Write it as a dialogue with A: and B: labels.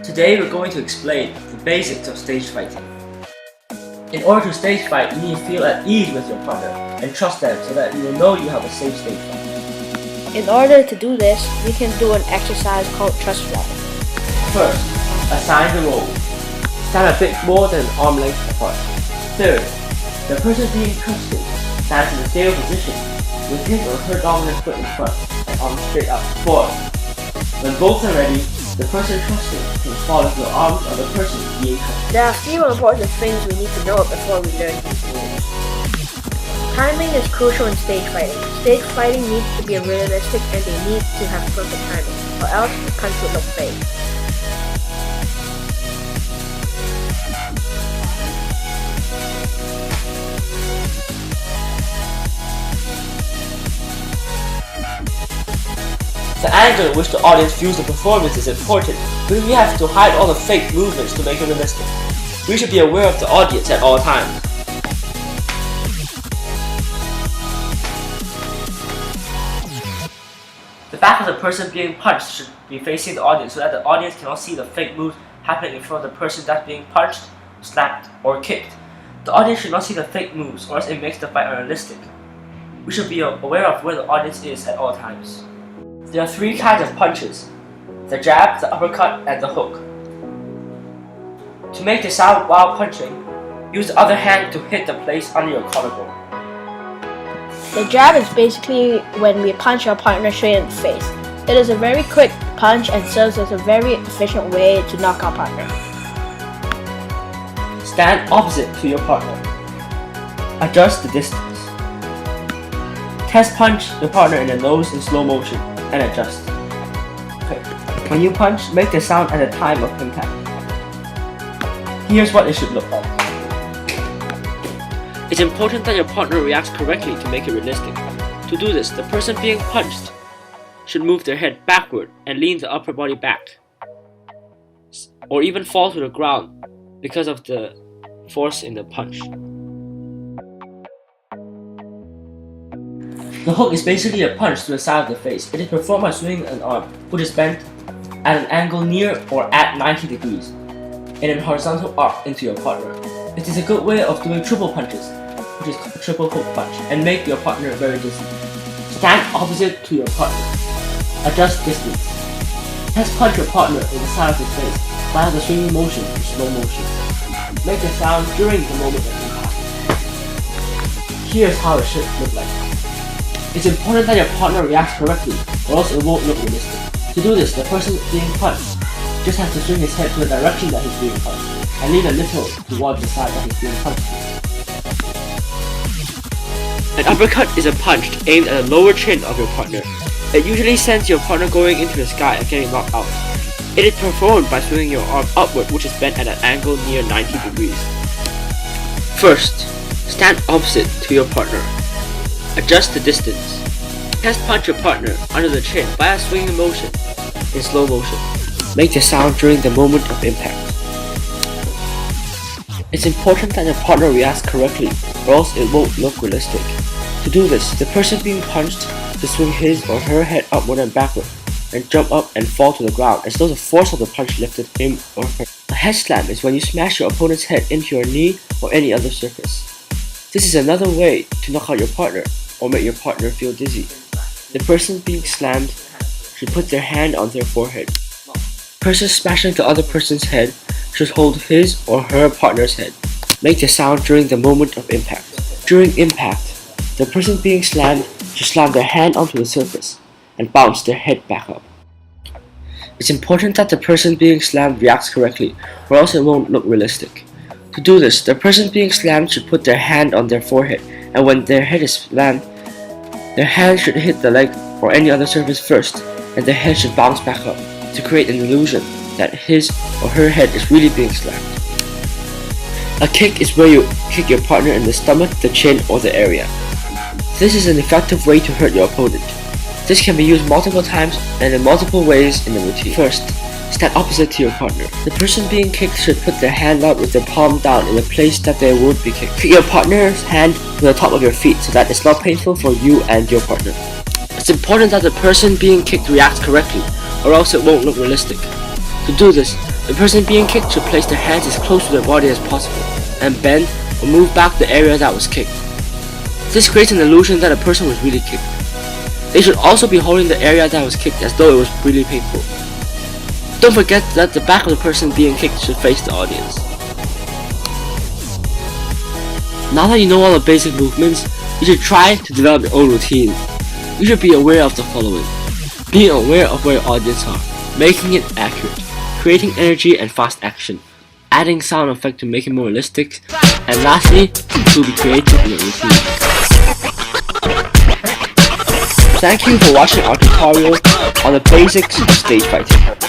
A: Today we're going to explain the basics of stage fighting. In order to stage fight, you need to feel at ease with your partner and trust them so that you will know you have a safe stage fight.
B: In order to do this, we can do an exercise called trust walk.
A: First, assign the roles. Stand a bit more than an arm length apart. Third, the person being trusted stands in a stable position with his or her dominant foot in front and arms straight up. Fourth, when both are ready, the person trusted can fall into the arms of the person being trusted.
B: There are a few important things we need to know before we learn these rules. Timing is crucial in stage fighting. Stage fighting needs to be realistic and they need to have perfect timing, or else the punch would look fake.
A: The angle in which the audience views the performance is important, because we have to hide all the fake movements to make it realistic. We should be aware of the audience at all times. The back of the person being punched should be facing the audience so that the audience cannot see the fake moves happening in front of the person that's being punched, slapped, or kicked. The audience should not see the fake moves, or else it makes the fight unrealistic. We should be aware of where the audience is at all times. There are three kinds of punches: the jab, the uppercut, and the hook. To make the sound while punching, use the other hand to hit the place under your collarbone.
B: The jab is basically when we punch our partner straight in the face. It is a very quick punch and serves as a very efficient way to knock our partner.
A: Stand opposite to your partner. Adjust the distance. Test punch your partner in the nose in slow motion and adjust. Okay. When you punch, make the sound at the time of impact. Here's what it should look like. It's important that your partner reacts correctly to make it realistic. To do this, the person being punched should move their head backward and lean the upper body back, or even fall to the ground because of the force in the punch. The hook is basically a punch to the side of the face. It is performed by swinging an arm, which is bent at an angle near or at 90 degrees, in a horizontal arc into your partner. It is a good way of doing triple punches, which is called a triple hook punch, and make your partner very dizzy. Stand opposite to your partner. Adjust distance. Test punch your partner in the side of the face via the swinging motion in slow motion. Make the sound during the moment of impact. Here's how it should look like. It's important that your partner reacts correctly, or else it won't look realistic. To do this, the person being punched just has to swing his head to the direction that he's being punched, and lean a little towards the side that he's being punched to. An uppercut is a punch aimed at the lower chin of your partner. It usually sends your partner going into the sky and getting knocked out. It is performed by swinging your arm upward, which is bent at an angle near 90 degrees. First, stand opposite to your partner. Adjust the distance. Test punch your partner under the chin via swinging motion in slow motion. Make the sound during the moment of impact. It's important that your partner reacts correctly, or else it won't look realistic. To do this, the person being punched should swing his or her head upward and backward, and jump up and fall to the ground as though the force of the punch lifted him or her. A head slam is when you smash your opponent's head into your knee or any other surface. This is another way to knock out your partner, or make your partner feel dizzy. The person being slammed should put their hand on their forehead. The person smashing the other person's head should hold his or her partner's head. Make the sound during the moment of impact. During impact, the person being slammed should slam their hand onto the surface and bounce their head back up. It's important that the person being slammed reacts correctly, or else it won't look realistic. To do this, the person being slammed should put their hand on their forehead, and when their head is slammed, their hand should hit the leg or any other surface first, and their head should bounce back up to create an illusion that his or her head is really being slammed. A kick is where you kick your partner in the stomach, the chin, or the area. This is an effective way to hurt your opponent. This can be used multiple times and in multiple ways in the routine. First, stand opposite to your partner. The person being kicked should put their hand out with their palm down in the place that they would be kicked. Kick your partner's hand to the top of your feet so that it's not painful for you and your partner. It's important that the person being kicked reacts correctly, or else it won't look realistic. To do this, The person being kicked should place their hands as close to their body as possible and bend or move back the area that was kicked. This creates an illusion that a person was really kicked. They should also be holding the area that was kicked as though it was really painful. Don't forget that the back of the person being kicked should face the audience. Now that you know all the basic movements, you should try to develop your own routine. You should be aware of the following: being aware of where your audience are, making it accurate, creating energy and fast action, adding sound effect to make it more realistic, and lastly, to be creative in your routine. Thank you for watching our tutorial on the basics of stage fighting.